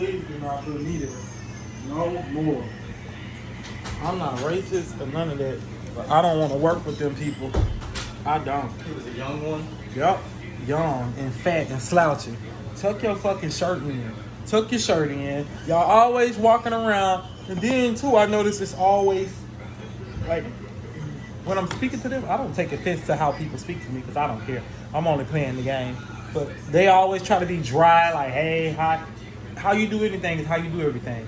Please do not put me there. No more. I'm not racist or none of that, but I don't want to work with them people. I don't. He was a young one. Yup. Young and fat and slouchy. Tuck your fucking shirt in. Tuck your shirt in. Y'all always walking around. And then, too, I notice it's always, like, when I'm speaking to them, I don't take offense to how people speak to me because I don't care. I'm only playing the game. But they always try to be dry, like, hey, how you do anything is how you do everything.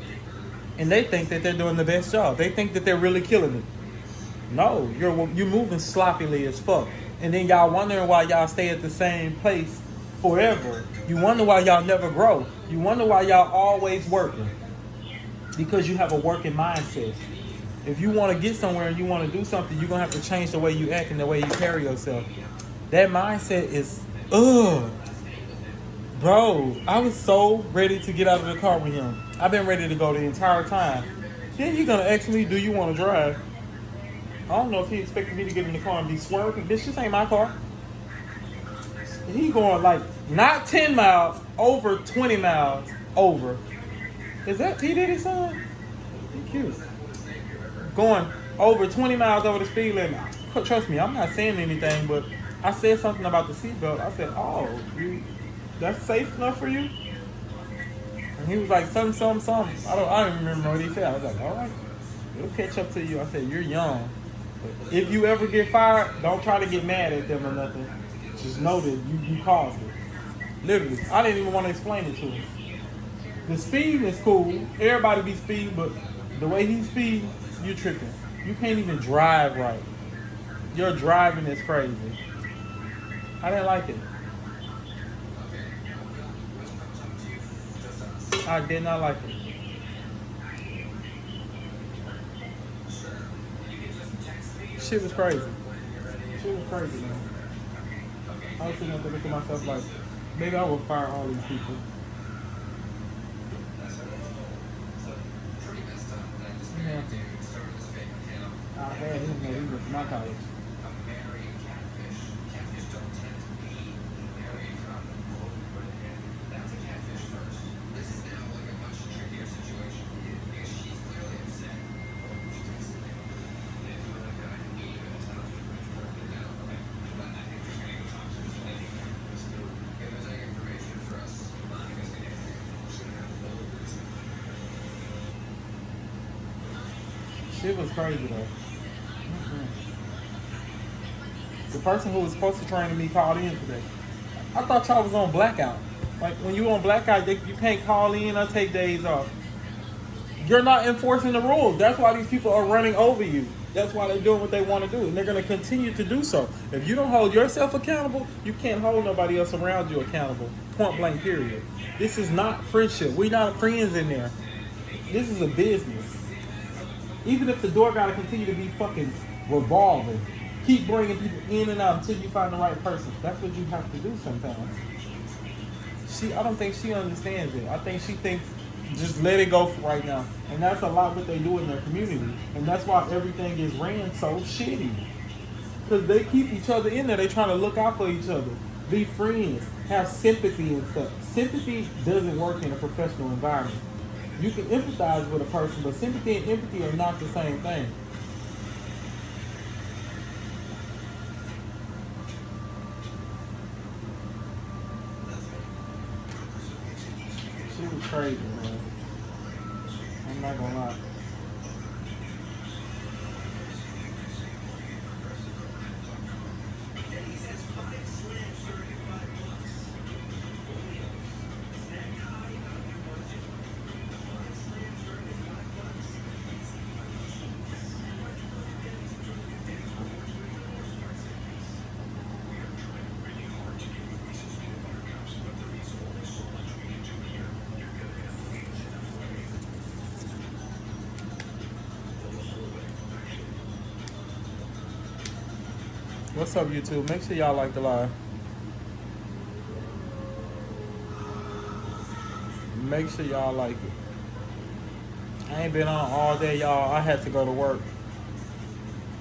And they think that they're doing the best job. They think that they're really killing it. No, you're moving sloppily as fuck. And then y'all wondering why y'all stay at the same place forever. You wonder why y'all never grow. You wonder why y'all always working. Because you have a working mindset. If you want to get somewhere and you want to do something, you're going to have to change the way you act and the way you carry yourself. That mindset is, ugh. Bro, I was so ready to get out of the car with him. I've been ready to go the entire time. Then he's going to ask me, do you want to drive? I don't know if he expected me to get in the car and be swerving. Bitch, this ain't my car. He going like, not 10 miles, over 20 miles over. Is that P. Diddy's son? He cute. Going over 20 miles over the speed limit. Trust me, I'm not saying anything, but I said something about the seatbelt. I said, oh, that's safe enough for you? And he was like, something. I don't remember what he said. I was like, all right, it'll catch up to you. I said, you're young. But if you ever get fired, don't try to get mad at them or nothing. Just know that you caused it. Literally. I didn't even want to explain it to him. The speed is cool. Everybody be speeding, but the way he speeds, you tripping. You can't even drive right. Your driving is crazy. I didn't like it. I did not like it. Shit was crazy. Shit was crazy, man. I was sitting there thinking to myself like, maybe I will fire all these people. Yeah. I had him when he went to my college. Shit was crazy though. The person who was supposed to train me called in today. I thought y'all was on blackout. Like when you on blackout, you can't call in or take days off. You're not enforcing the rules. That's why these people are running over you. That's why they're doing what they want to do. And they're going to continue to do so. If you don't hold yourself accountable, you can't hold nobody else around you accountable. Point blank period. This is not friendship. We're not friends in there. This is a business. Even if the door got to continue to be fucking revolving, keep bringing people in and out until you find the right person. That's what you have to do sometimes. I don't think she understands it. I think she thinks just let it go for right now. And that's a lot what they do in their community. And that's why everything is ran so shitty. Because they keep each other in there. They trying to look out for each other. Be friends. Have sympathy and stuff. Sympathy doesn't work in a professional environment. You can empathize with a person, but sympathy and empathy are not the same thing. She was crazy, man. I'm not gonna lie. What's up, YouTube? Make sure y'all like the live. Make sure y'all like it. I ain't been on all day, y'all. I had to go to work.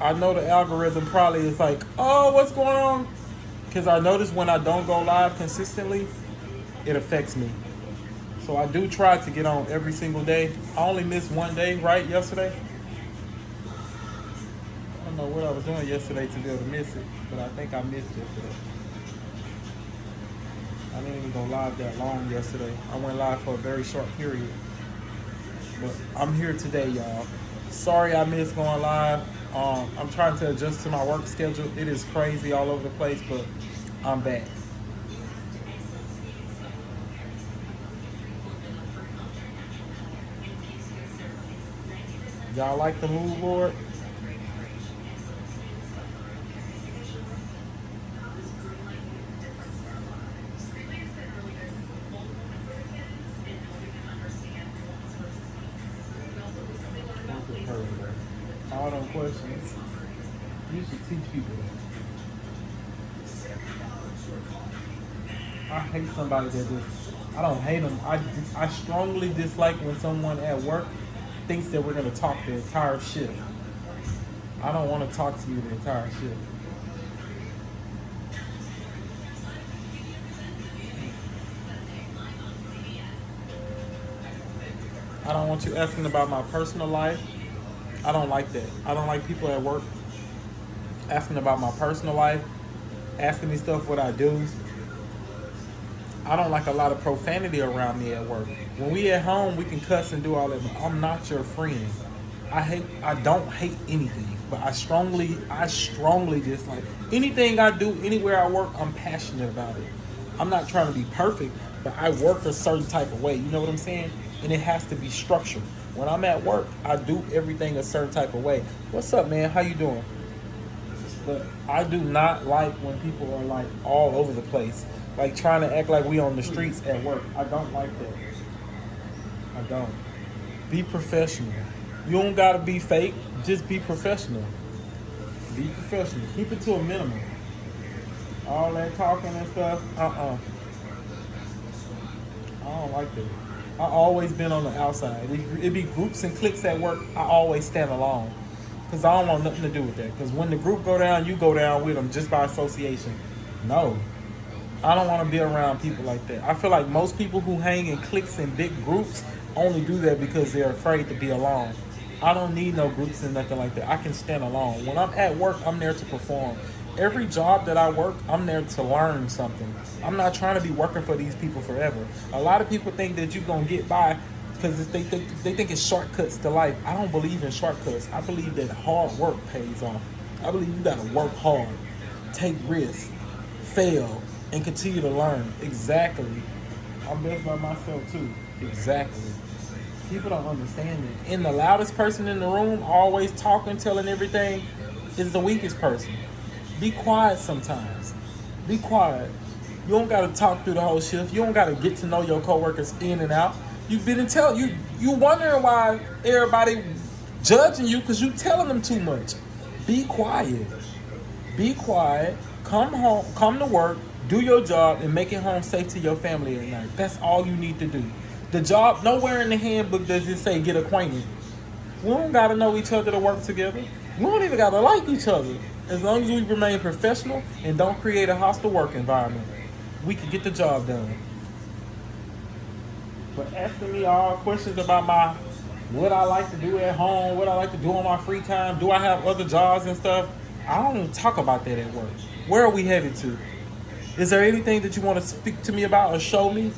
I know the algorithm probably is like, oh, what's going on? Because I notice when I don't go live consistently, it affects me. So I do try to get on every single day. I only missed one day, right, yesterday. I don't know what I was doing yesterday to be able to miss it, but I think I missed yesterday. I didn't even go live that long yesterday. I went live for a very short period. But I'm here today, y'all. Sorry I missed going live. I'm trying to adjust to my work schedule. It is crazy all over the place, but I'm back. Y'all like the mood board? All them questions. You should teach people that. I hate somebody that just, I don't hate them. I strongly dislike when someone at work thinks that we're going to talk the entire shift. I don't want to talk to you the entire shift. I don't want you asking about my personal life. I don't like that. I don't like people at work asking about my personal life, asking me stuff what I do. I don't like a lot of profanity around me at work. When we at home, we can cuss and do all that, but I'm not your friend. I don't hate anything, but I strongly dislike anything I do anywhere I work. I'm passionate about it. I'm not trying to be perfect, but I work a certain type of way. You know what I'm saying? And it has to be structured. When I'm at work, I do everything a certain type of way. What's up, man? How you doing? But I do not like when people are like all over the place, like trying to act like we on the streets at work. I don't like that. I don't. Be professional. You don't gotta be fake. Just be professional. Be professional. Keep it to a minimum. All that talking and stuff. I don't like that. I always been on the outside. It be groups and cliques at work. I always stand alone. Because I don't want nothing to do with that. Because when the group go down, you go down with them just by association. No. I don't want to be around people like that. I feel like most people who hang in cliques and big groups only do that because they're afraid to be alone. I don't need no groups and nothing like that. I can stand alone. When I'm at work, I'm there to perform. Every job that I work, I'm there to learn something. I'm not trying to be working for these people forever. A lot of people think that you're going to get by because they think it's shortcuts to life. I don't believe in shortcuts. I believe that hard work pays off. I believe you got to work hard, take risks, fail, and continue to learn. Exactly. I'm best by myself too. Exactly. People don't understand it. And the loudest person in the room, always talking, telling everything, is the weakest person. Be quiet sometimes. Be quiet. You don't gotta talk through the whole shift. You don't gotta get to know your coworkers in and out. You've been you wondering why everybody judging you because you telling them too much. Be quiet. Be quiet. Come home. Come to work. Do your job and make it home safe to your family at night. That's all you need to do. The job, nowhere in the handbook does it say get acquainted. We don't gotta know each other to work together. We don't even gotta like each other. As long as we remain professional and don't create a hostile work environment, we can get the job done. But asking me all questions about what I like to do at home, what I like to do on my free time, do I have other jobs and stuff? I don't even talk about that at work. Where are we headed to? Is there anything that you want to speak to me about or show me?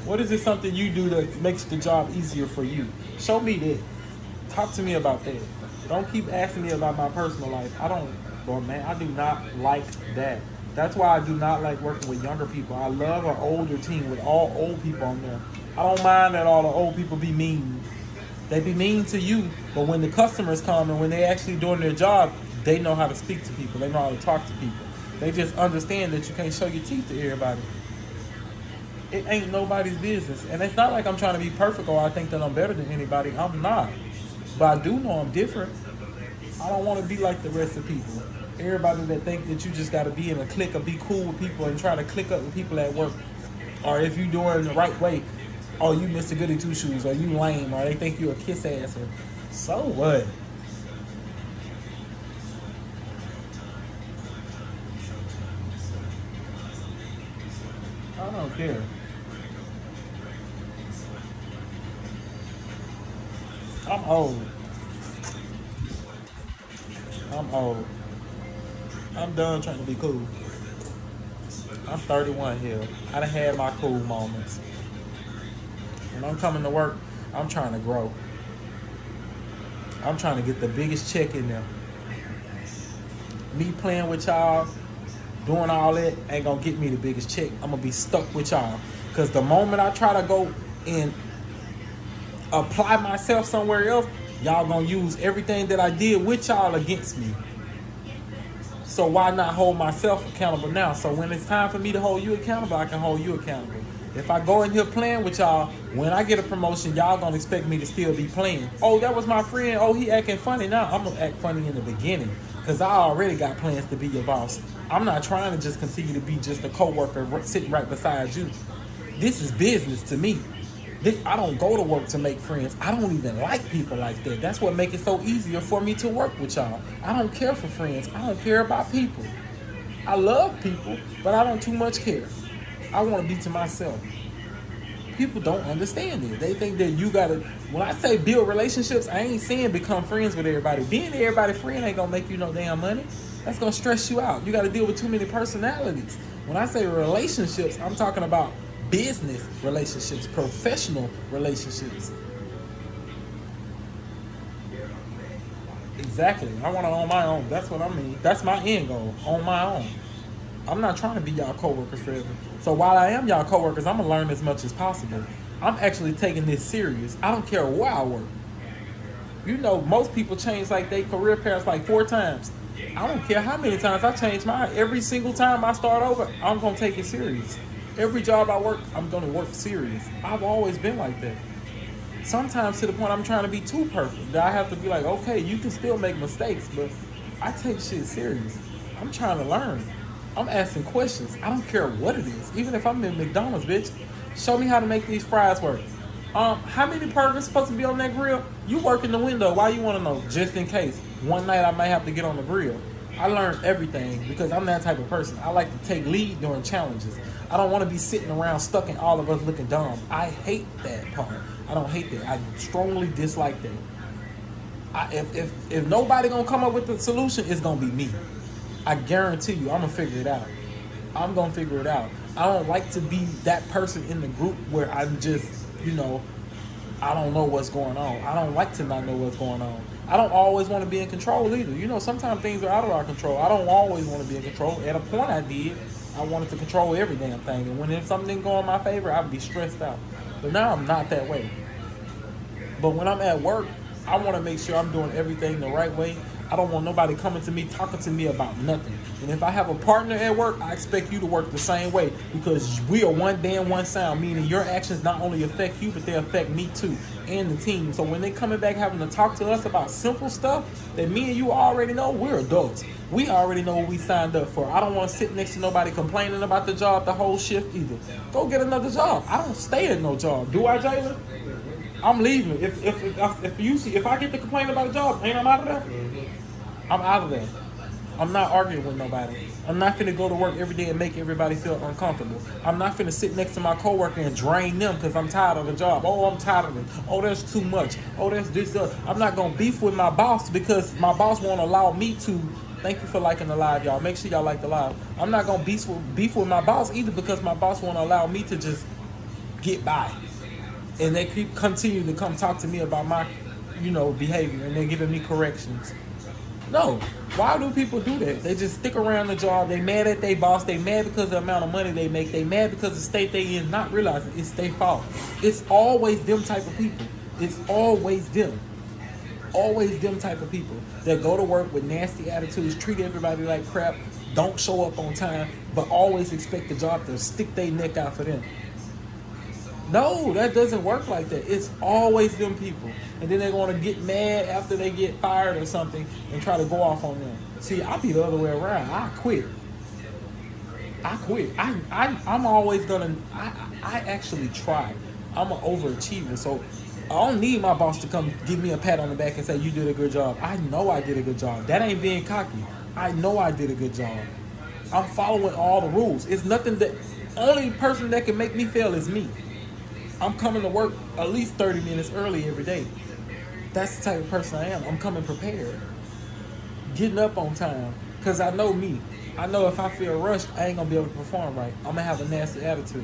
What is it something you do that makes the job easier for you? Show me that. Talk to me about that. Don't keep asking me about my personal life. I do not like that. That's why I do not like working with younger people. I love an older team with all old people on there. I don't mind that all the old people be mean. They be mean to you, but when the customers come and when they actually doing their job, they know how to speak to people. They know how to talk to people. They just understand that you can't show your teeth to everybody. It ain't nobody's business. And it's not like I'm trying to be perfect or I think that I'm better than anybody. I'm not. But I do know I'm different. I don't want to be like the rest of people. Everybody that think that you just got to be in a clique or be cool with people and try to click up with people at work. Or if you doing it the right way, oh, you Mr. Goody Two Shoes, or you lame, or they think you a kiss ass. Or, so what? don't care. I'm old. I'm old. I'm done trying to be cool. I'm 31 here. I done had my cool moments. When I'm coming to work, I'm trying to grow. I'm trying to get the biggest check in there. Me playing with y'all, doing all that, ain't gonna get me the biggest check. I'm gonna be stuck with y'all. Cause the moment I try to go and apply myself somewhere else, y'all gonna use everything that I did with y'all against me. So why not hold myself accountable now? So when it's time for me to hold you accountable, I can hold you accountable. If I go in here playing with y'all, when I get a promotion, y'all gonna expect me to still be playing. Oh, that was my friend. Oh, he acting funny now. I'm gonna act funny in the beginning because I already got plans to be your boss. I'm not trying to just continue to be just a coworker sitting right beside you. This is business to me. I don't go to work to make friends. I don't even like people like that. That's what makes it so easier for me to work with y'all. I don't care for friends. I don't care about people. I love people, but I don't too much care. I want to be to myself. People don't understand it. They think that you gotta. When I say build relationships, I ain't saying become friends with everybody. Being everybody's friend ain't gonna make you no damn money. That's gonna stress you out. You gotta deal with too many personalities. When I say relationships, I'm talking about business relationships, professional relationships. Exactly. I want to own my own. That's what I mean. That's my end goal. On my own. I'm not trying to be y'all coworkers forever. So while I am y'all coworkers, I'm gonna learn as much as possible. I'm actually taking this serious. I don't care where I work. You know, most people change like their career paths like 4 times. I don't care how many times I change mine. Every single time I start over, I'm gonna take it serious. Every job I work, I'm gonna work serious. I've always been like that. Sometimes to the point I'm trying to be too perfect. That I have to be like, okay, you can still make mistakes, but I take shit serious. I'm trying to learn. I'm asking questions. I don't care what it is. Even if I'm in McDonald's, bitch, show me how to make these fries work. How many burgers supposed to be on that grill? You work in the window. Why you want to know? Just in case. One night I might have to get on the grill. I learned everything because I'm that type of person. I like to take lead during challenges. I don't want to be sitting around stuck in all of us looking dumb. I hate that part. I don't hate that. I strongly dislike that. If nobody gonna come up with the solution, it's gonna be me. I guarantee you, I'm gonna figure it out. I'm gonna figure it out. I don't like to be that person in the group where I'm just, I don't know what's going on. I don't like to not know what's going on. I don't always want to be in control either. Sometimes things are out of our control. I don't always want to be in control. At a point I did. I wanted to control every damn thing. And when something didn't go in my favor, I'd be stressed out. But now I'm not that way. But when I'm at work, I want to make sure I'm doing everything the right way. I don't want nobody coming to me, talking to me about nothing. And if I have a partner at work, I expect you to work the same way because we are one band, one sound, meaning your actions not only affect you, but they affect me too and the team. So when they coming back having to talk to us about simple stuff that me and you already know, we're adults. We already know what we signed up for. I don't want to sit next to nobody complaining about the job the whole shift either. Go get another job. I don't stay at no job. Do I, Jalen? I'm leaving. If I get to complain about a job, ain't I'm out of there? I'm out of there. I'm not arguing with nobody. I'm not finna go to work every day and make everybody feel uncomfortable. I'm not finna sit next to my coworker and drain them because I'm tired of the job. Oh, I'm tired of it. Oh, that's too much. Oh, that's this. I'm not gonna beef with my boss because my boss won't allow me to. Thank you for liking the live, y'all. Make sure y'all like the live. I'm not gonna beef with my boss either because my boss won't allow me to just get by. And they continue to come talk to me about my, behavior, and they're giving me corrections. No. Why do people do that? They just stick around the job. They mad at their boss. They mad because of the amount of money they make. They mad because of the state they in, not realizing it's their fault. It's always them type of people. It's always them. Always them type of people that go to work with nasty attitudes, treat everybody like crap, don't show up on time, but always expect the job to stick their neck out for them. No, that doesn't work like that. It's always them people. And then they're going to get mad after they get fired or something and try to go off on them. See, I be the other way around. I quit. I'm always going to, I actually try. I'm an overachiever. So I don't need my boss to come give me a pat on the back and say, you did a good job. I know I did a good job. That ain't being cocky. I know I did a good job. I'm following all the rules. It's nothing that Only person that can make me fail is me. I'm coming to work at least 30 minutes early every day. That's the type of person I am. I'm coming prepared. Getting up on time. Because I know me. I know if I feel rushed, I ain't going to be able to perform right. I'm going to have a nasty attitude.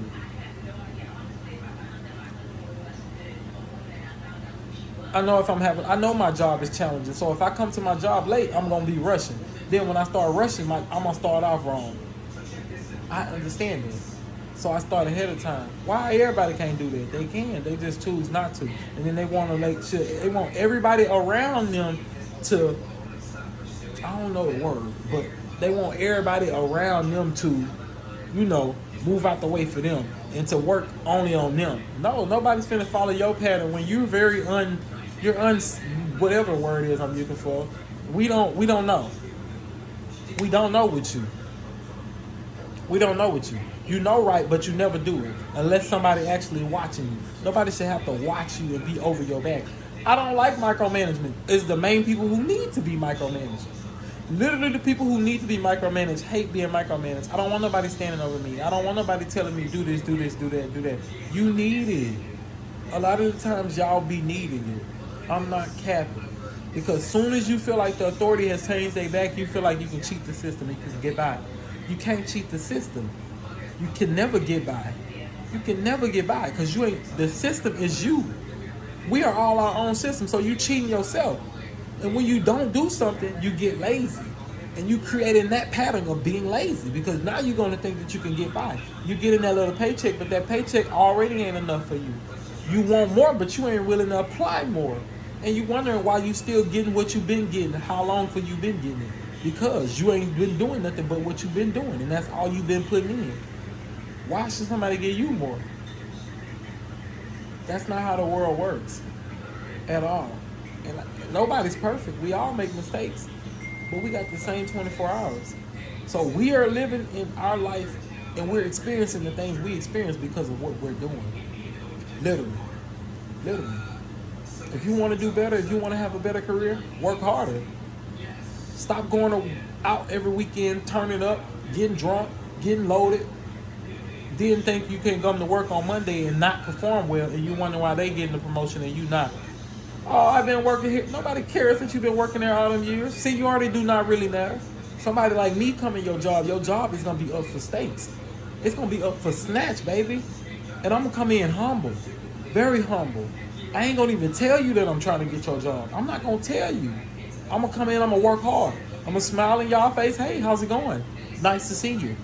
I know my job is challenging. So if I come to my job late, I'm going to be rushing. Then when I start rushing, I'm going to start off wrong. I understand it. So I start ahead of time. Why everybody can't do that? They can. They just choose not to. And then they want to make sure. They want everybody around them to, I don't know the word, but they want everybody around them to, move out the way for them and to work only on them. No, nobody's finna follow your pattern when you're whatever word is I'm looking for. We don't know. We don't know with you. We don't know with you. You know right, but you never do it unless somebody actually watching you. Nobody should have to watch you and be over your back. I don't like micromanagement. It's the main people who need to be micromanaged. Literally, the people who need to be micromanaged hate being micromanaged. I don't want nobody standing over me. I don't want nobody telling me do this, do this, do that, do that. You need it. A lot of the times, y'all be needing it. I'm not capping. Because as soon as you feel like the authority has changed their back, you feel like you can cheat the system and you can get by. You can't cheat the system. You can never get by. You can never get by because the system is you. We are all our own system, so you cheating yourself. And when you don't do something, you get lazy. And you creating that pattern of being lazy because now you're going to think that you can get by. You get in that little paycheck, but that paycheck already ain't enough for you. You want more, but you ain't willing to apply more. And you wondering why you still getting what you've been getting, how long for you been getting it. Because you ain't been doing nothing but what you've been doing, and that's all you've been putting in. Why should somebody give you more? That's not how the world works at all. And nobody's perfect. We all make mistakes, but we got the same 24 hours. So we are living in our life, and we're experiencing the things we experience because of what we're doing. Literally. If you want to do better, if you want to have a better career, work harder. Stop going out every weekend, turning up, getting drunk, getting loaded. Then think you can come to work on Monday and not perform well, and you wonder why they getting the promotion and you not. Oh, I've been working here. Nobody cares that you've been working there all them years. See, you already do not really matter. Somebody like me come in your job is going to be up for stakes. It's going to be up for snatch, baby. And I'm going to come in humble, very humble. I ain't going to even tell you that I'm trying to get your job. I'm not going to tell you. I'm going to come in, I'm going to work hard. I'm going to smile in y'all face. Hey, how's it going? Nice to see you.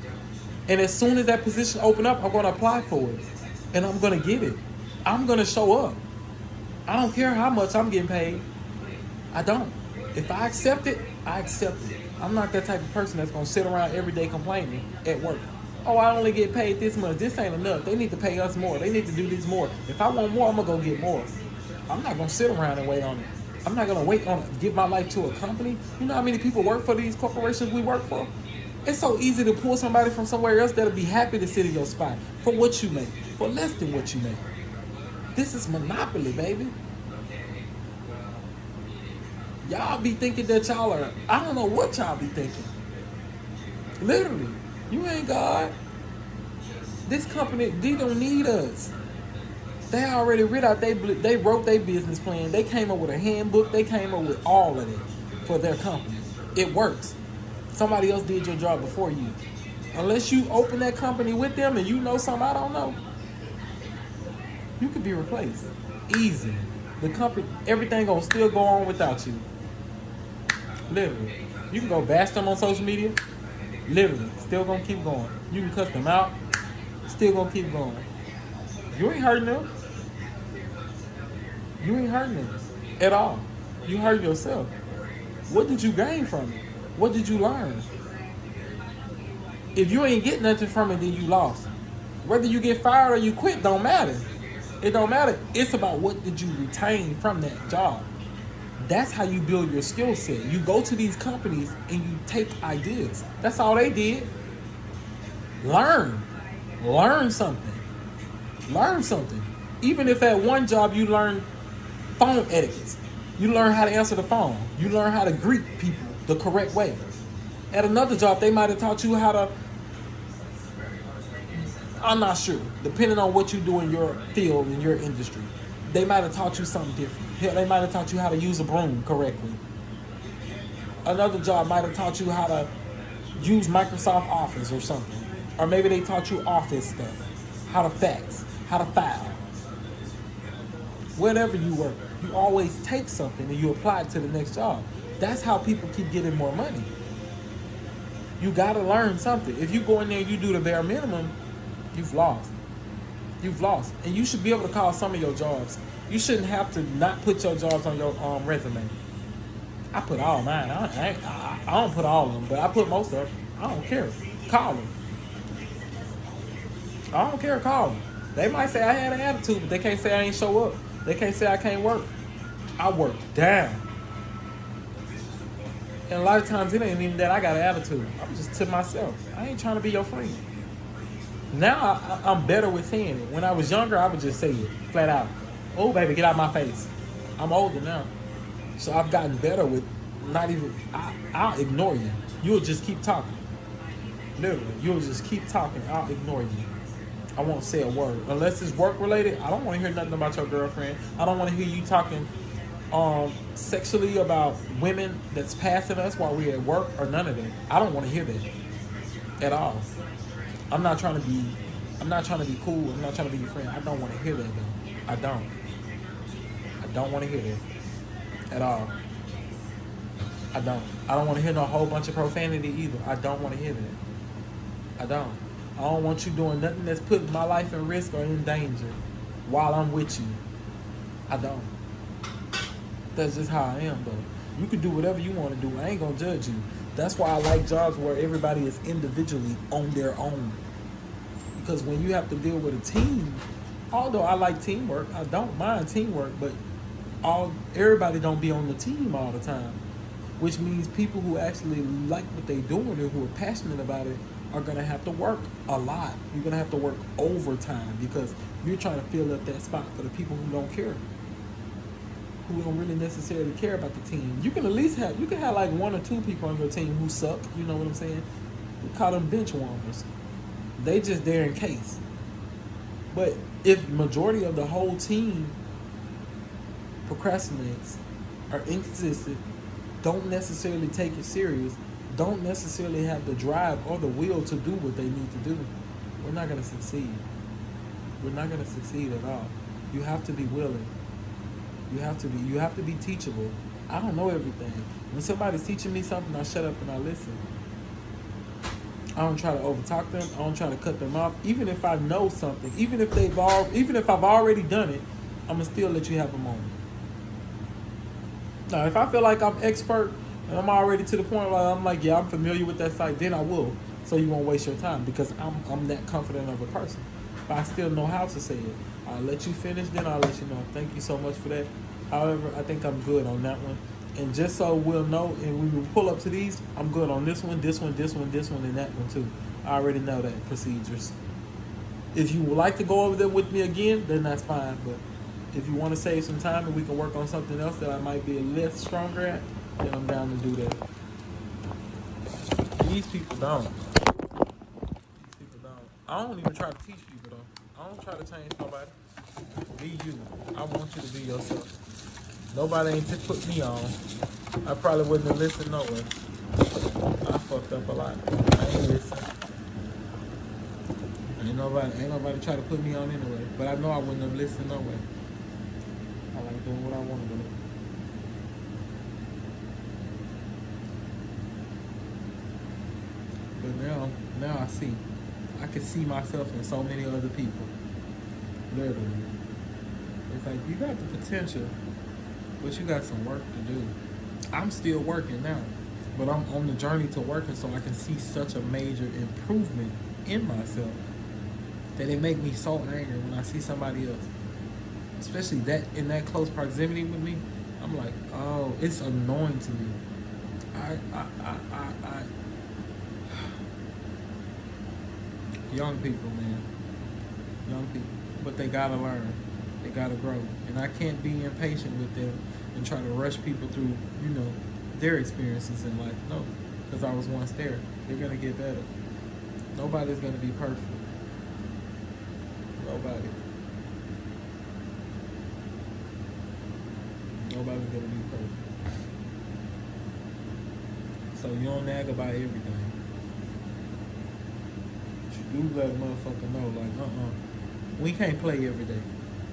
And as soon as that position open up, I'm going to apply for it. And I'm going to get it. I'm going to show up. I don't care how much I'm getting paid. I don't. If I accept it, I accept it. I'm not that type of person that's going to sit around every day complaining at work. Oh, I only get paid this much. This ain't enough. They need to pay us more. They need to do this more. If I want more, I'm going to go get more. I'm not going to sit around and wait on it. I'm not going to wait on it, give my life to a company. You know how many people work for these corporations we work for? It's so easy to pull somebody from somewhere else that'll be happy to sit in your spot for what you make, for less than what you make. This is monopoly, baby. Y'all be thinking that y'all are, I don't know what y'all be thinking. Literally, you ain't God. This company, they don't need us. They already they wrote their business plan. They came up with a handbook. They came up with all of it for their company. It works. Somebody else did your job before you. Unless you open that company with them and you know something I don't know, you could be replaced. Easy. The company, everything gonna still go on without you. Literally. You can go bash them on social media. Literally. Still gonna keep going. You can cuss them out. Still gonna keep going. You ain't hurting them. You ain't hurting them at all. You hurt yourself. What did you gain from it? What did you learn? If you ain't get nothing from it, then you lost. Whether you get fired or you quit, don't matter. It don't matter. It's about what did you retain from that job. That's how you build your skill set. You go to these companies and you take ideas. That's all they did. Learn. Learn something. Learn something. Even if at one job you learn phone etiquette. You learn how to answer the phone. You learn how to greet people the correct way. At another job, they might have taught you how to, I'm not sure. Depending on what you do in your field, in your industry, they might have taught you something different. Hell, they might have taught you how to use a broom correctly. Another job might have taught you how to use Microsoft Office or something. Or maybe they taught you office stuff, how to fax, how to file. Wherever you work, you always take something and you apply it to the next job. That's how people keep getting more money. You gotta learn something. If you go in there and you do the bare minimum, you've lost. You've lost. And you should be able to call some of your jobs. You shouldn't have to not put your jobs on your resume. I put all mine. I don't put all of them, but I put most of them. I don't care. Call them. I don't care. Call them. They might say I had an attitude, but they can't say I ain't show up. They can't say I can't work. I work down. And a lot of times it ain't even that I got an attitude. I'm just to myself. I ain't trying to be your friend. Now I'm better with saying it. When I was younger, I would just say it flat out. Oh, baby, get out my face. I'm older now. So I've gotten better with not even, I'll ignore you. You'll just keep talking. Literally, you'll just keep talking. I'll ignore you. I won't say a word. Unless it's work related, I don't want to hear nothing about your girlfriend. I don't want to hear you talking sexually about women that's passing us while we're at work or none of that. I don't want to hear that at all. I'm not trying to be cool. I'm not trying to be your friend. I don't want to hear that though. I don't want to hear that at all. I don't want to hear no whole bunch of profanity either. I don't want to hear that. I don't want you doing nothing that's putting my life in risk or in danger while I'm with you. I don't. That's just how I am, though. You can do whatever you want to do. I ain't gonna judge you. That's why I like jobs where everybody is individually on their own. Because when you have to deal with a team, although I like teamwork, I don't mind teamwork, but everybody don't be on the team all the time. Which means people who actually like what they're doing and who are passionate about it are gonna have to work a lot. You're gonna have to work overtime because you're trying to fill up that spot for the people who don't care, who don't really necessarily care about the team. You can at least have like one or two people on your team who suck. You know what I'm saying? We call them bench warmers. They just there in case. But if majority of the whole team procrastinates, are inconsistent, don't necessarily take it serious, don't necessarily have the drive or the will to do what they need to do, we're not going to succeed. We're not going to succeed at all. You have to be willing. You have to be teachable. I don't know everything. When somebody's teaching me something, I shut up and I listen. I don't try to overtalk them. I don't try to cut them off. Even if I know something, even if I've already done it, I'm gonna still let you have a moment. Now, if I feel like I'm expert and I'm already to the point where I'm like, yeah, I'm familiar with that site, then I will. So you won't waste your time because I'm that confident of a person. But I still know how to say it. I'll let you finish, then I'll let you know. Thank you so much for that. However, I think I'm good on that one. And just so we'll know, and when we pull up to these, I'm good on this one, this one, this one, this one, and that one too. I already know that procedures. If you would like to go over them with me again, then that's fine. But if you want to save some time and we can work on something else that I might be a little stronger at, then I'm down to do that. These people don't. I don't even try to teach people though. I don't try to change nobody. Be you. I want you to be yourself. Nobody ain't put me on. I probably wouldn't have listened no way. I fucked up a lot. I ain't listen. Ain't nobody try to put me on anyway. But I know I wouldn't have listened no way. I like doing what I want to do. But now I see. I can see myself in so many other people. Literally. It's like you got the potential, but you got some work to do. I'm still working now, but I'm on the journey to working so I can see such a major improvement in myself that it make me so angry when I see somebody else, especially that in that close proximity with me. I'm like, oh, it's annoying to me. Young people, man. Young people. But they gotta learn. They gotta grow. And I can't be impatient with them and try to rush people through, their experiences in life. No. Because I was once there. They're gonna get better. Nobody's gonna be perfect. Nobody. Nobody's gonna be perfect. So you don't nag about everything. But you do let a motherfucker know, like, we can't play every day.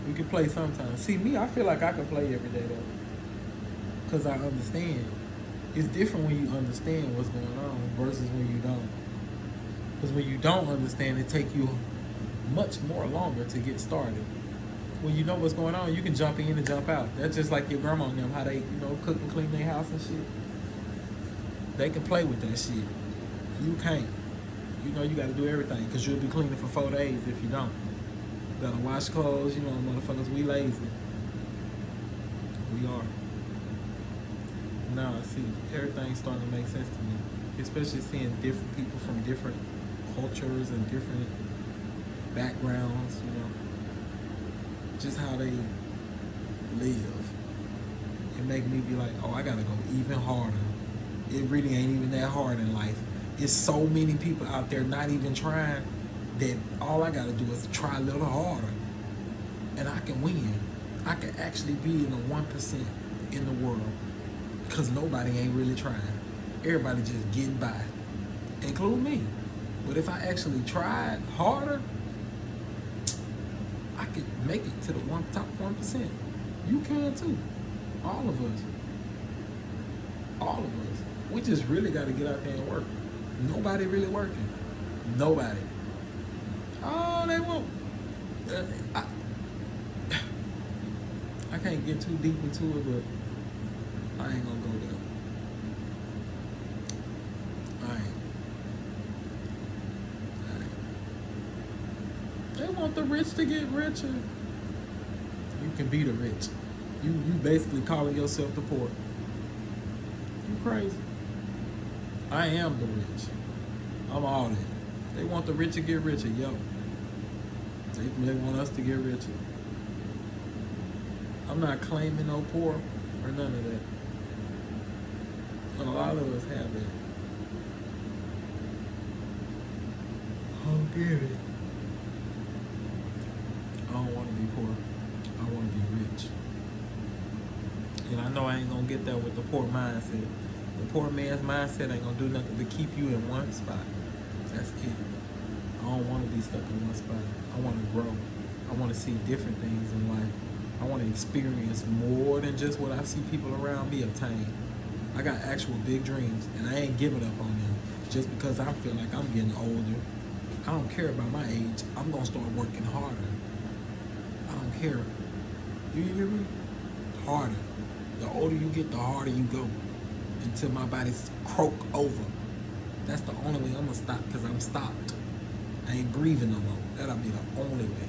We can play sometimes. See, me, I feel like I can play every day, though. Because I understand. It's different when you understand what's going on versus when you don't. Because when you don't understand, it takes you much more longer to get started. When you know what's going on, you can jump in and jump out. That's just like your grandma and them, how they, cook and clean their house and shit. They can play with that shit. You can't. You got to do everything because you'll be cleaning for 4 days if you don't. You got to wash clothes, motherfuckers, we lazy. We are. Now, see, everything's starting to make sense to me. Especially seeing different people from different cultures and different backgrounds, just how they live. It make me be like, oh, I gotta go even harder. It really ain't even that hard in life. It's so many people out there not even trying that all I gotta do is try a little harder. And I can win. I can actually be in the 1% in the world. Because nobody ain't really trying. Everybody just getting by. Including me. But if I actually tried harder, I could make it to the top 1%. You can too. All of us. All of us. We just really got to get out there and work. Nobody really working. Nobody. Oh, they won't. I can't get too deep into it, but I ain't gonna go there. I ain't. They want the rich to get richer. You can be the rich. You basically calling yourself the poor. You crazy. I am the rich. I'm all that. They want the rich to get richer, yo. They want us to get richer. I'm not claiming no poor or none of that. But a lot of us have that. I don't get it. I don't want to be poor. I want to be rich. And I know I ain't going to get that with the poor mindset. The poor man's mindset ain't going to do nothing but keep you in one spot. That's it. I don't want to be stuck in one spot. I want to grow. I want to see different things in life. I want to experience more than just what I see people around me obtain. I got actual big dreams, and I ain't giving up on them just because I feel like I'm getting older. I don't care about my age. I'm going to start working harder. I don't care. Do you hear me? Harder. The older you get, the harder you go until my body's croak over. That's the only way I'm going to stop because I'm stopped. I ain't breathing no more. That'll be the only way.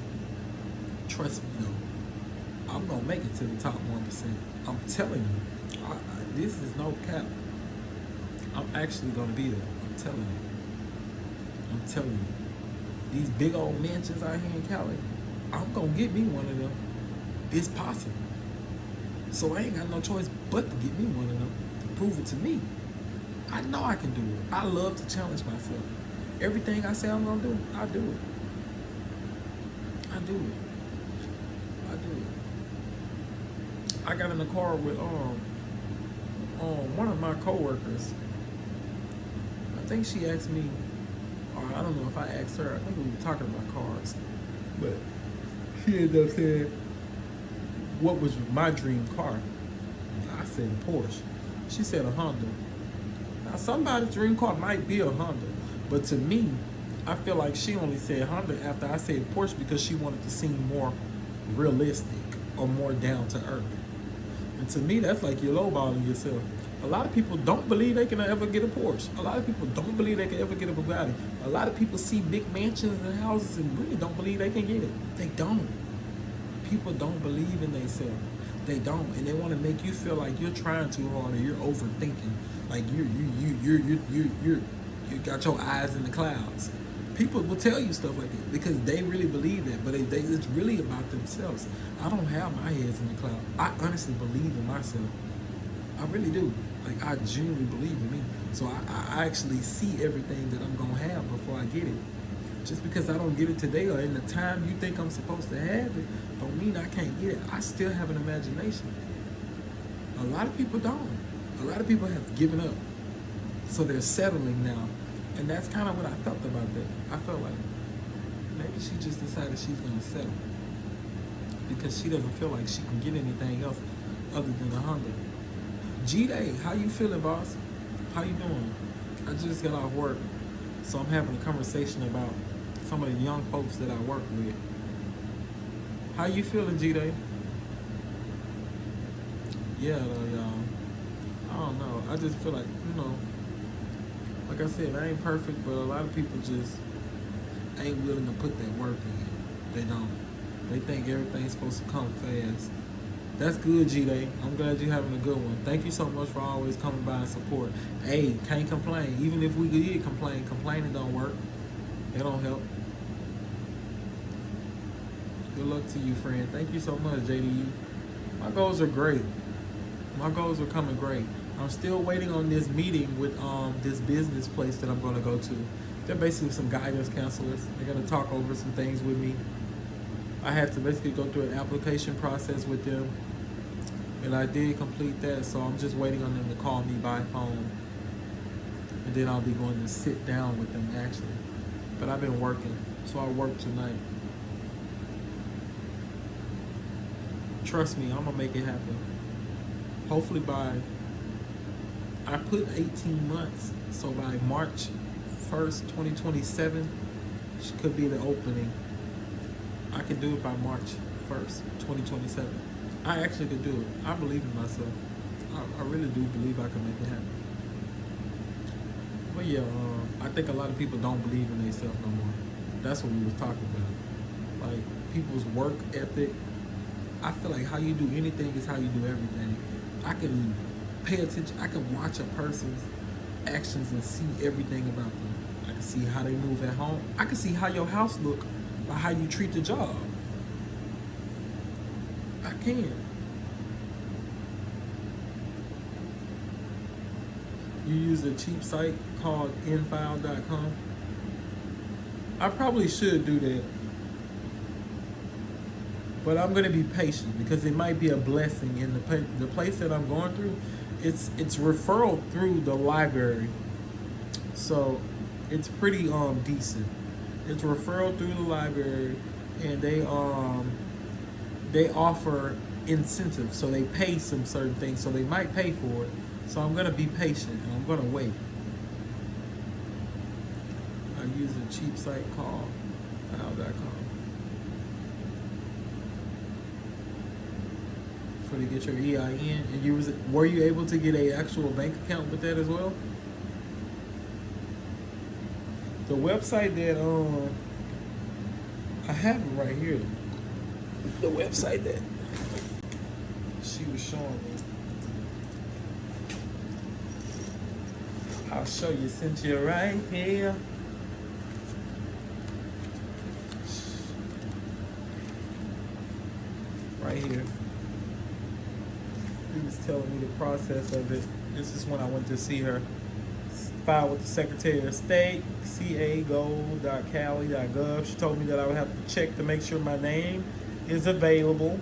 Trust me, though. I'm going to make it to the top 1%. I'm telling you. This is no cap. I'm actually going to be there. I'm telling you. I'm telling you. These big old mansions out here in Cali, I'm going to get me one of them. It's possible. So I ain't got no choice but to get me one of them. To prove it to me. I know I can do it. I love to challenge myself. Everything I say I'm going to do, I do it. I do it. I do it. I got in the car with one of my coworkers. I think she asked me, or I don't know if I asked her. I think we were talking about cars, but she ended up saying, "What was my dream car?" I said a Porsche. She said a Honda. Now somebody's dream car might be a Honda, but to me, I feel like she only said Honda after I said Porsche because she wanted to seem more realistic or more down to earth. And to me, that's like you're lowballing yourself. A lot of people don't believe they can ever get a Porsche. A lot of people don't believe they can ever get a Bugatti. A lot of people see big mansions and houses and really don't believe they can get it. They don't. People don't believe in themselves. They don't, and they want to make you feel like you're trying too hard or you're overthinking, like you got your eyes in the clouds. People will tell you stuff like that because they really believe that, but it's really about themselves. I don't have my heads in the cloud. I honestly believe in myself. I really do. Like, I genuinely believe in me. So I actually see everything that I'm going to have before I get it. Just because I don't get it today or in the time you think I'm supposed to have it, don't mean I can't get it. I still have an imagination. A lot of people don't. A lot of people have given up. So they're settling now. And that's kind of what I felt about that. I felt like maybe she just decided she's going to settle because she doesn't feel like she can get anything else other than a Honda. G-Day, how you feeling, boss? How you doing? I just got off work, so I'm having a conversation about some of the young folks that I work with. How you feeling, G-Day? Yeah, y'all. I don't know. I just feel like, like I said, I ain't perfect, but a lot of people just ain't willing to put that work in. They don't. They think everything's supposed to come fast. That's good, G-Day. I'm glad you're having a good one. Thank you so much for always coming by and support. Hey, can't complain. Even if we did complain, complaining don't work. It don't help. Good luck to you, friend. Thank you so much, JDU. My goals are great. My goals are coming great. I'm still waiting on this meeting with this business place that I'm going to go to. They're basically some guidance counselors. They're going to talk over some things with me. I had to basically go through an application process with them, and I did complete that, so I'm just waiting on them to call me by phone, and then I'll be going to sit down with them actually. But I've been working, so I work tonight. Trust me, I'm gonna make it happen. Hopefully I put 18 months, so by March 1st, 2027, could be the opening. I can do it by March 1st, 2027. I actually could do it. I believe in myself. I really do believe I can make it happen. But yeah, I think a lot of people don't believe in themselves no more. That's what we was talking about. Like, people's work ethic. I feel like how you do anything is how you do everything. I can pay attention. I can watch a person's actions and see everything about them. I can see how they move at home. I can see how your house look by how you treat the job. I can. You use a cheap site called infile.com. I probably should do that. But I'm gonna be patient because it might be a blessing in the place that I'm going through. It's referral through the library, so it's pretty decent. It's referral through the library, and they offer incentives, so they pay some certain things, so they might pay for it. So I'm gonna be patient and I'm gonna wait. I use a cheap site called file.com. To get your EIN, and were you able to get a actual bank account with that as well? The website that I have it right here. The website that she was showing me. I'll show you, Cynthia, right here. Right here. He was telling me the process of it. This is when I went to see her. Filed with the Secretary of State, ca.go.cali.gov. She told me that I would have to check to make sure my name is available.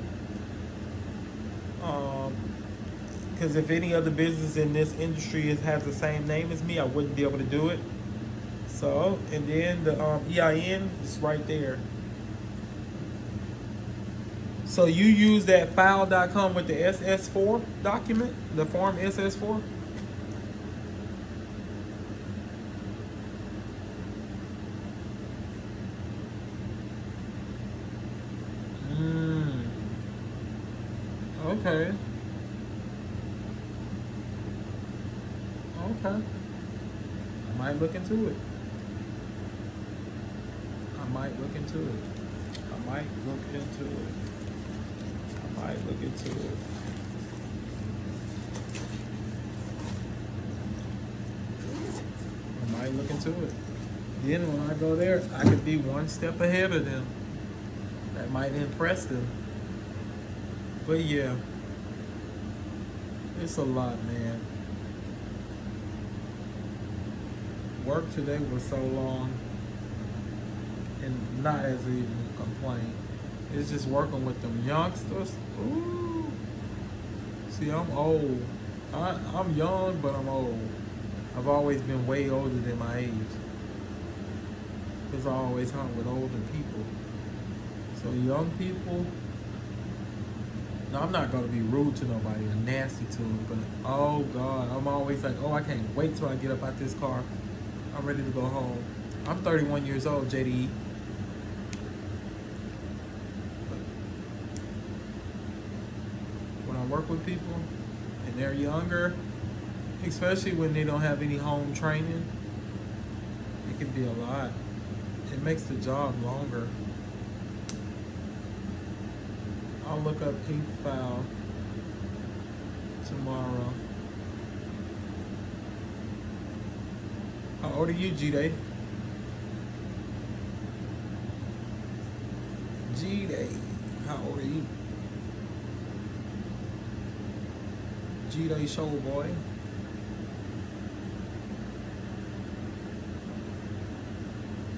Because if any other business in this industry has the same name as me, I wouldn't be able to do it. So, and then the EIN is right there. So you use that file.com with the SS4 document, the form SS4? Okay. Okay. I might look into it. I might look into it. Then when I go there, I could be one step ahead of them. That might impress them. But yeah, it's a lot, man. Work today was so long. and not as even a complaint. It's just working with them youngsters. Ooh. See, I'm old. I'm young, but I'm old. I've always been way older than my age. Because I always hung with older people. So young people, no, I'm not going to be rude to nobody or nasty to them, but oh God, I'm always like, oh, I can't wait till I get up out this car. I'm ready to go home. I'm 31 years old, JDE. When I work with people and they're younger, especially when they don't have any home training, it can be a lot. It makes the job longer. I'll look up ink file tomorrow. How old are you, G-Day? G-Day, how old are you? G-Day show boy.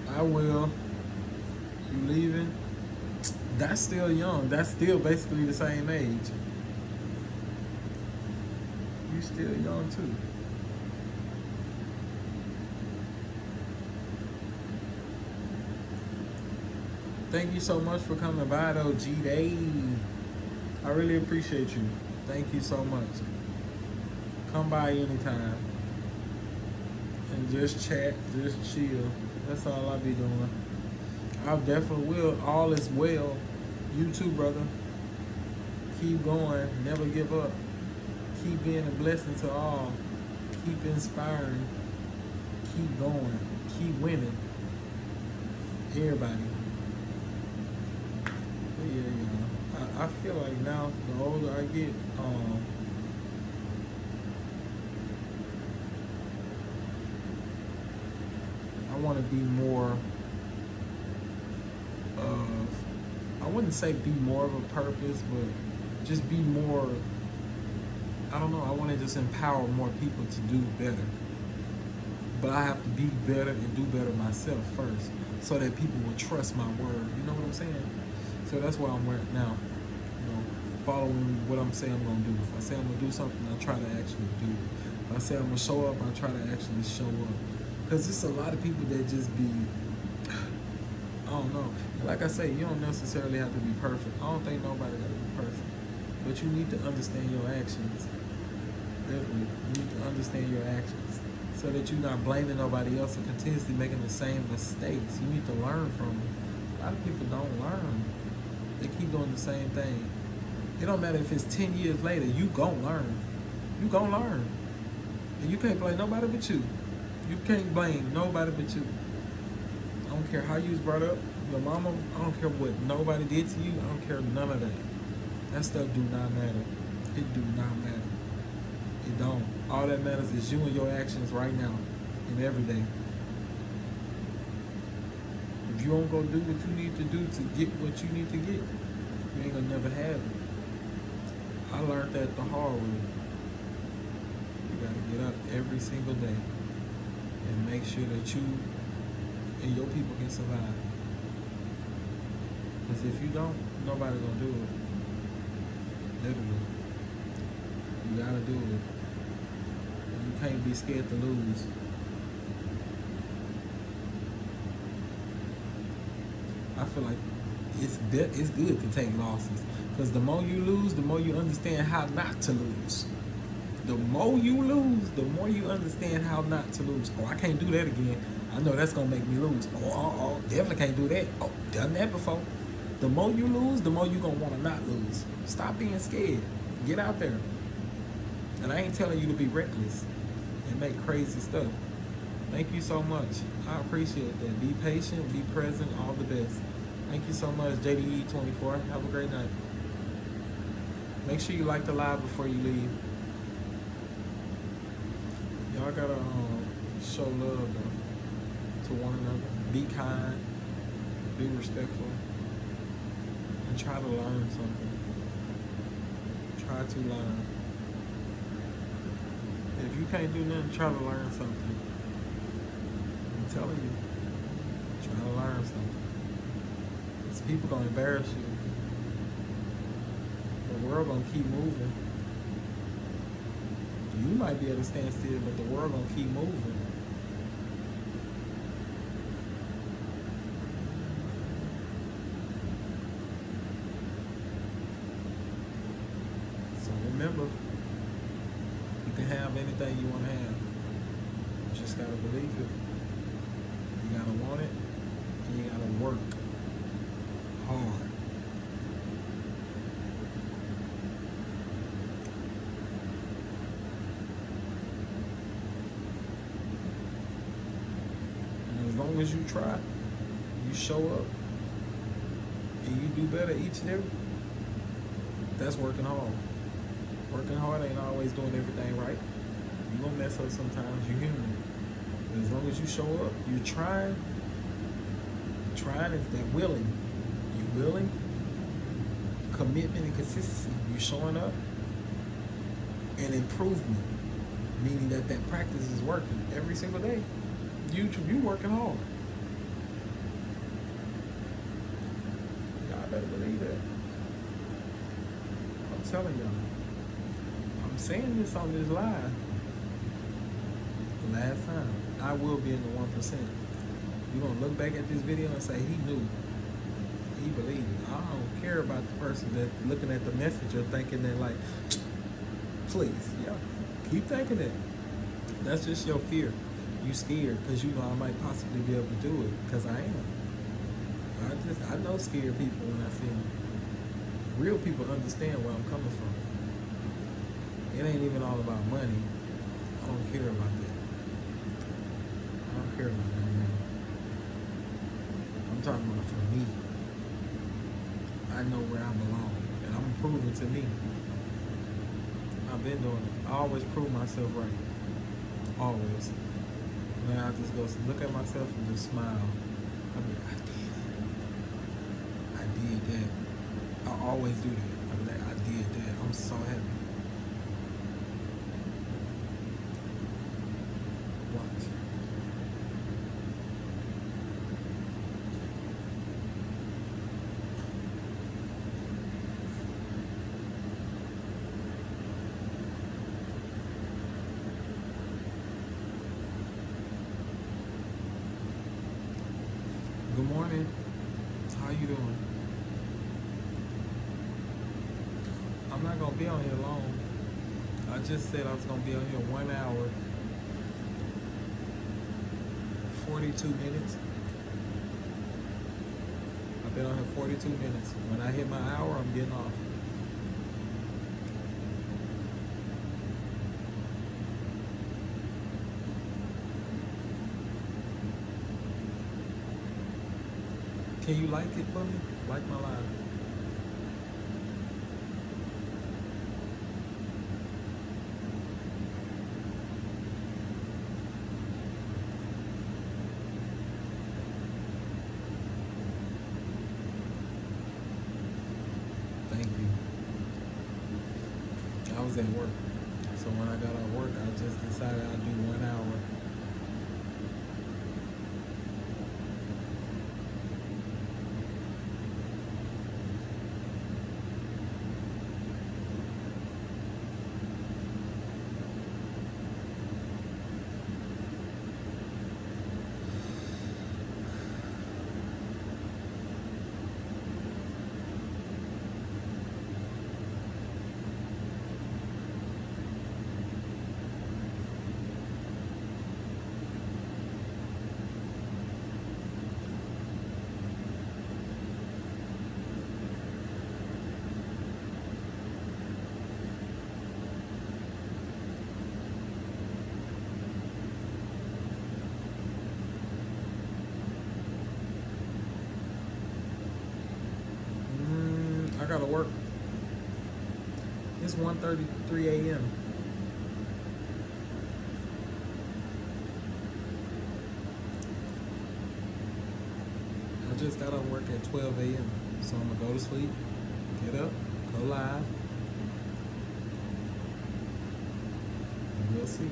I will. You leaving? That's still young. That's still basically the same age. You still young too. Thank you so much for coming by though, G-Day. I really appreciate you. Thank you so much. Come by anytime. And just chat, just chill. That's all I'll be doing. I definitely will. All is well. You too, brother. Keep going. Never give up. Keep being a blessing to all. Keep inspiring. Keep going. Keep winning. Everybody. But yeah, I feel like now, the older I get, I want to be more of, I wouldn't say be more of a purpose, but just be more, I don't know, I want to just empower more people to do better. But I have to be better and do better myself first so that people will trust my word. You know what I'm saying? So that's why I'm wearing now. You know, following what I'm saying I'm going to do. If I say I'm going to do something, I try to actually do it. If I say I'm going to show up, I try to actually show up. Because there's a lot of people that just be, I don't know. Like I say, you don't necessarily have to be perfect. I don't think nobody got to be perfect. But you need to understand your actions. Definitely. You need to understand your actions so that you're not blaming nobody else and continuously making the same mistakes. You need to learn from them. A lot of people don't learn. They keep doing the same thing. It don't matter if it's 10 years later, you gon' learn. You gon' learn. And you can't blame nobody but you. You can't blame nobody but you. I don't care how you was brought up, your mama, I don't care what nobody did to you, I don't care none of that. That stuff do not matter. It do not matter. It don't. All that matters is you and your actions right now and every day. If you don't go do what you need to do to get what you need to get, you ain't gonna never have it. I learned that the hard way. You gotta get up every single day and make sure that you and your people can survive. Because if you don't, nobody's gonna do it. Literally. You gotta do it. You can't be scared to lose. I feel like it's good to take losses. Because the more you lose, the more you understand how not to lose. The more you lose, the more you understand how not to lose. Oh, I can't do that again. I know that's going to make me lose. Oh, definitely can't do that. Oh, done that before. The more you lose, the more you're going to want to not lose. Stop being scared. Get out there. And I ain't telling you to be reckless and make crazy stuff. Thank you so much. I appreciate that. Be patient, be present, all the best. Thank you so much, JDE24. Have a great night. Make sure you like the live before you leave. Y'all gotta show love though, to one another. Be kind, be respectful, and try to learn something. Try to learn. If you can't do nothing, try to learn something. I'm telling you, try to learn something. People gonna embarrass you. The world gonna keep moving. You might be able to stand still, but the world gonna keep moving. So remember, you can have anything you want to have. You just gotta believe it. You gotta want it, and you gotta work hard. And as long as you try, you show up, and you do better each and every, that's working hard. Working hard ain't always doing everything right. You're gonna mess up sometimes, you're human. But as long as you show up, you're trying. Trying is that willing. You willing, commitment and consistency. You showing up, and improvement, meaning that practice is working every single day. You working hard. Y'all better believe that. I'm telling y'all. I'm saying this on this live. Last time, I will be in the 1%. You're gonna look back at this video and say he knew. He believed it. I don't care about the person that looking at the message or thinking that like, please, yeah, keep thinking that. That's just your fear. You scared because you know I might possibly be able to do it because I am. I know scared people when I see them. Real people understand where I'm coming from. It ain't even all about money. I don't care about that. I don't care about that, man. I'm talking about for me. I know where I belong, and I'm proving to me. I've been doing it. I always prove myself right. Always. Man, I just go look at myself and just smile. I mean, I did it. I did that. I always do that. I mean, I did that. I'm so happy. Watch. Good morning. How you doing? I'm not gonna be on here long. I just said I was gonna be on here 1 hour, 42 minutes. I've been on here 42 minutes. When I hit my hour, I'm getting off. Can you like it for me? Like my live. Thank you. I was at work. So when I got off work, I just decided I'd do 1 hour. I gotta work. It's 1:33 a.m. I just got off work at 12 a.m. So I'm gonna go to sleep, get up, go live, and we'll see.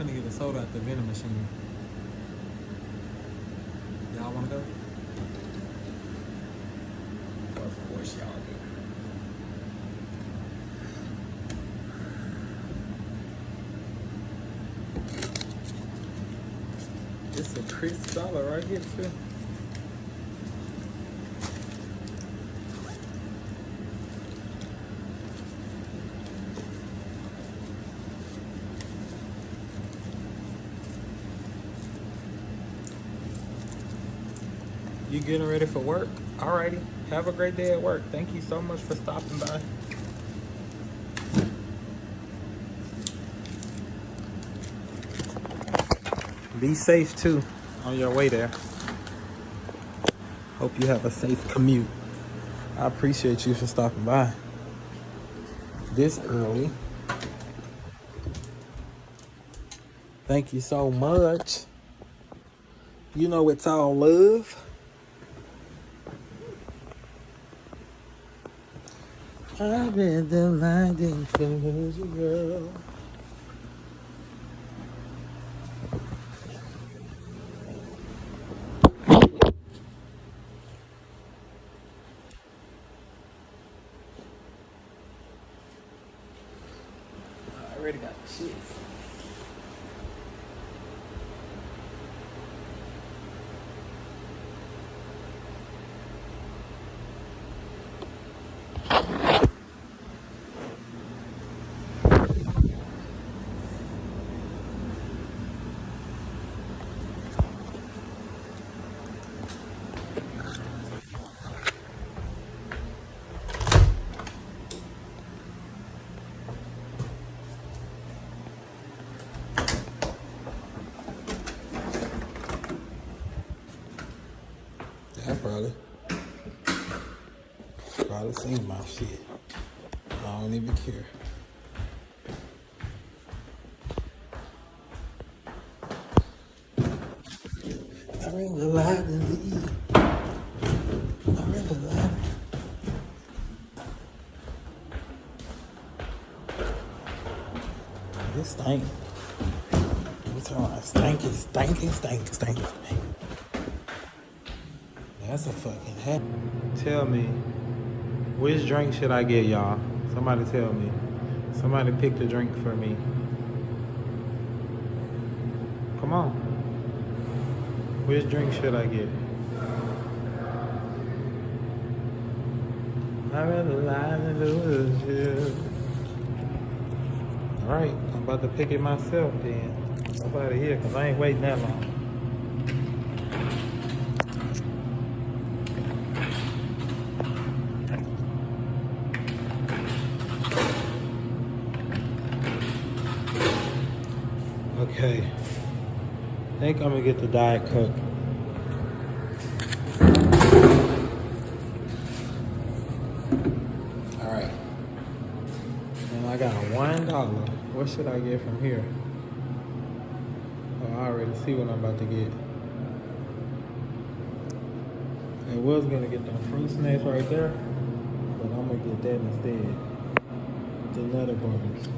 finna get a soda at the vending machine. Y'all wanna go? Of course y'all do. It's a crisp dollar right here too. You getting ready for work? Alrighty. Have a great day at work. Thank you so much for stopping by. Be safe too on your way there. Hope you have a safe commute. I appreciate you for stopping by this early. Thank you so much. You know it's all love. I read the line into you, girl. I already got the shit. I probably seen my shit. I don't even care. I really lied to leave. I really lied. It stink. I'm talking about stinking. That's a fucking hat. Tell me, which drink should I get, y'all? Somebody tell me. Somebody pick the drink for me. Come on. Which drink should I get? I rather lie than lose you. Alright, I'm about to pick it myself then. I'm out of here because I ain't waiting that long. Okay, I think I'm gonna get the Diet Coke. All right, and I got $1. What should I get from here? Oh, I already see what I'm about to get. I was gonna get them fruit snacks right there, but I'm gonna get that instead. The Nutter Butters.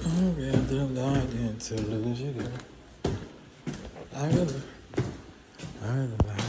I'd rather lie than to lose you, girl. I'd rather lie.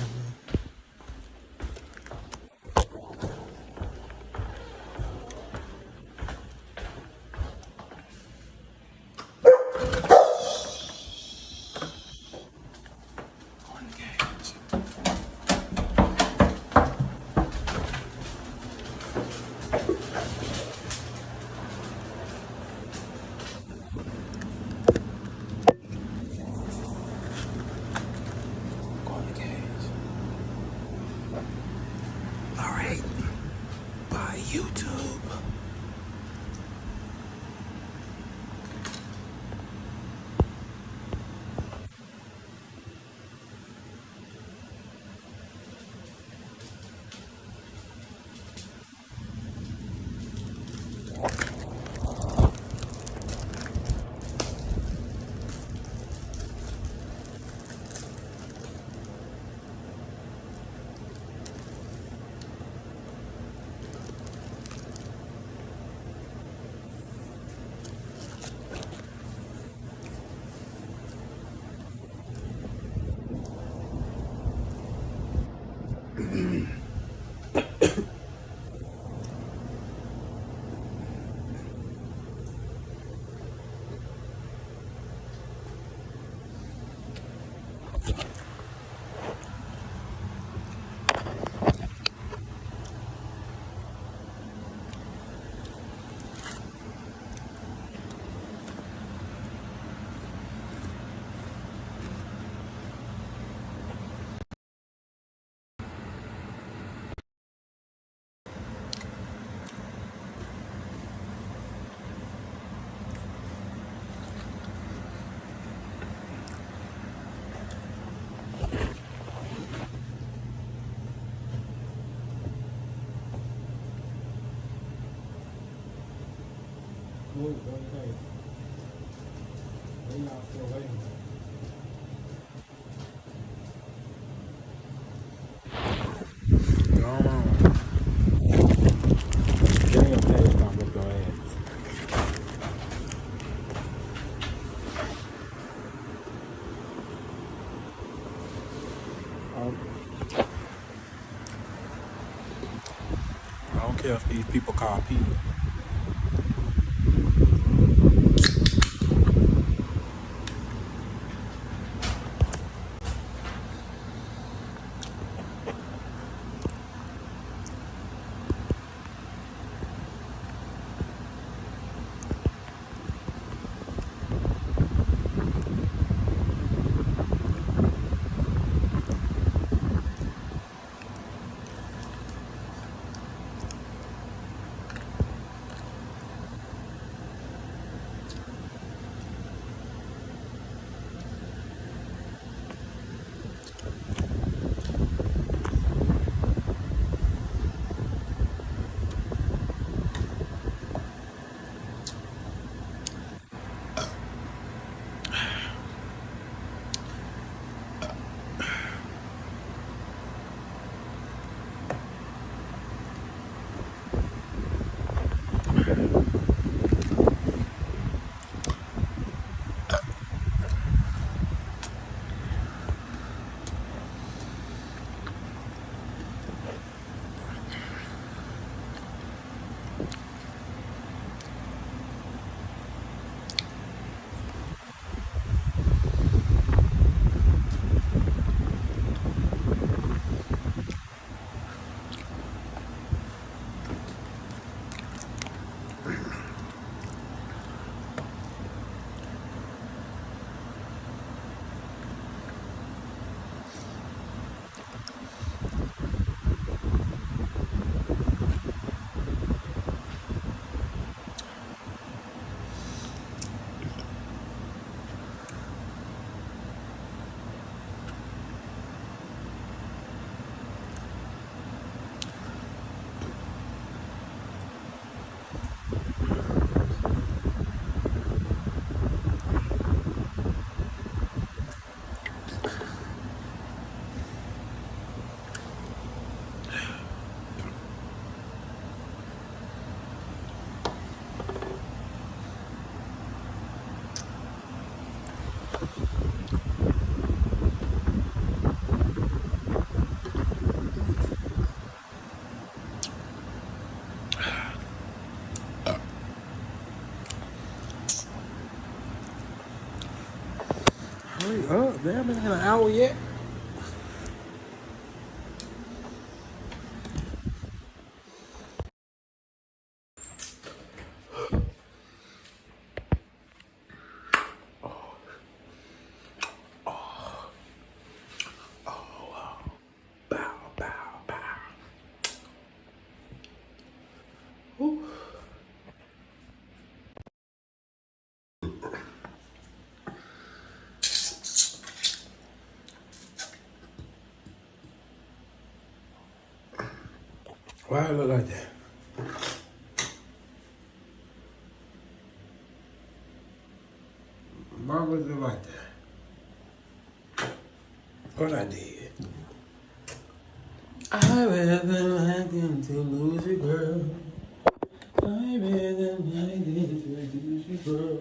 move, what do you think? We not still waiting. Go on. Get in your page, come whip your ass. I don't care if these people call people. Hurry up, damn, it ain't an hour yet. Bow, bow, bow. Ooh. Why it look like that? Why was it like that? What I did? I rather like him to lose you, girl. I rather like him to lose you, girl.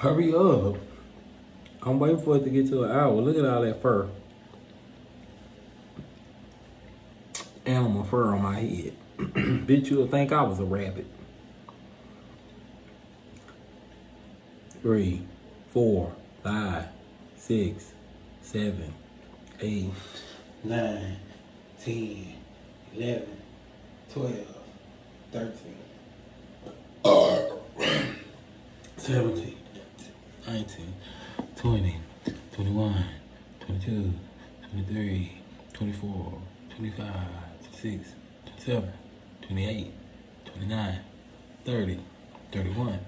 Hurry up. I'm waiting for it to get to an hour. Look at all that fur. Animal fur on my head. Bitch, you would think I was a rabbit. 3, 4, 5, 6, 7, 8, 9, 10, 11, 12, 13, 17, 19, 20, 21, 22, 23, 24, 25, 26, 27, 28, 29, 30, 31.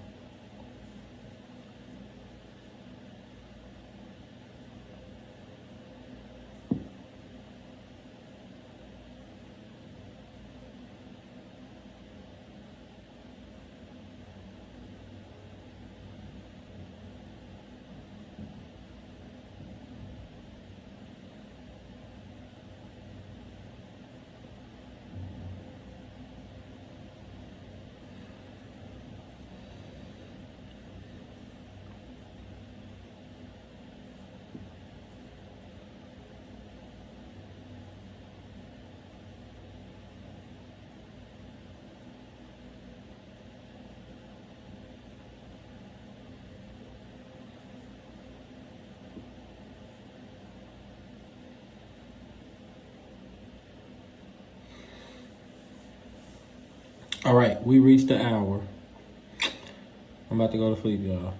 All right, we reached the hour. I'm about to go to sleep, y'all.